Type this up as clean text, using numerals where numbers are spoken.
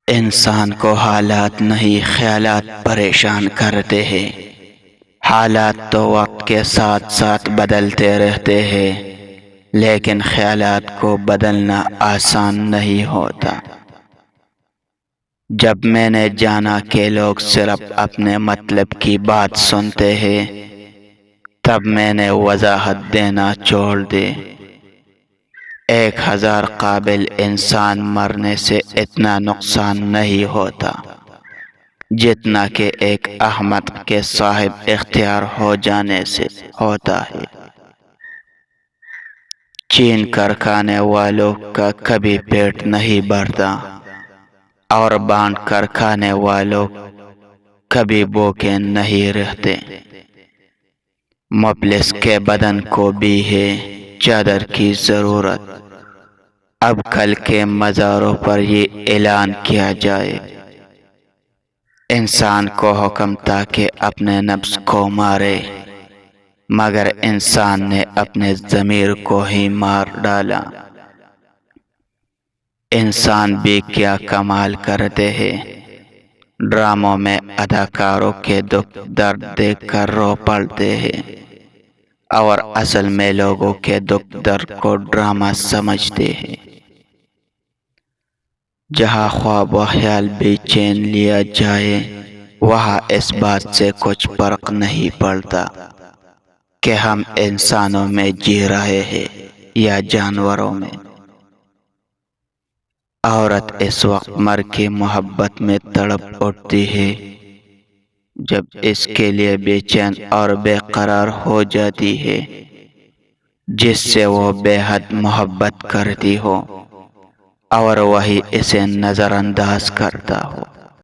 انسان کو حالات نہیں خیالات پریشان کرتے ہیں۔ حالات تو وقت کے ساتھ ساتھ بدلتے رہتے ہیں، لیکن خیالات کو بدلنا آسان نہیں ہوتا۔ جب میں نے جانا کہ لوگ صرف اپنے مطلب کی بات سنتے ہیں، تب میں نے وضاحت دینا چھوڑ دی۔ 1000 قابل انسان مرنے سے اتنا نقصان نہیں ہوتا جتنا کہ ایک احمق کے صاحب اختیار ہو جانے سے ہوتا ہے۔ چھین کر کھانے والوں کا کبھی پیٹ نہیں بھرتا، اور بانٹ کر کھانے والوں کبھی بھوکے نہیں رہتے۔ مفلس کے بدن کو بھی ہے چادر کی ضرورت۔ اب کل کے مزاروں پر یہ اعلان کیا جائے، انسان کو حکم تھا کہ اپنے نفس کو مارے، مگر انسان نے اپنے ضمیر کو ہی مار ڈالا۔ انسان بھی کیا کمال کرتے ہیں، ڈراموں میں اداکاروں کے دکھ درد دیکھ کر رو پڑتے ہیں، اور اصل میں لوگوں کے دکھ درد کو ڈرامہ سمجھتے ہیں۔ جہاں خواب و خیال بھی چھین لیا جائے، وہاں اس بات سے کچھ فرق نہیں پڑتا کہ ہم انسانوں میں جی رہے ہیں یا جانوروں میں۔ عورت اس وقت مرد کی محبت میں تڑپ اٹھتی ہے جب اس کے لیے بے چین اور بے قرار ہو جاتی ہے، جس سے وہ بے حد محبت کرتی ہو اور وہی اسے نظر انداز کرتا ہو۔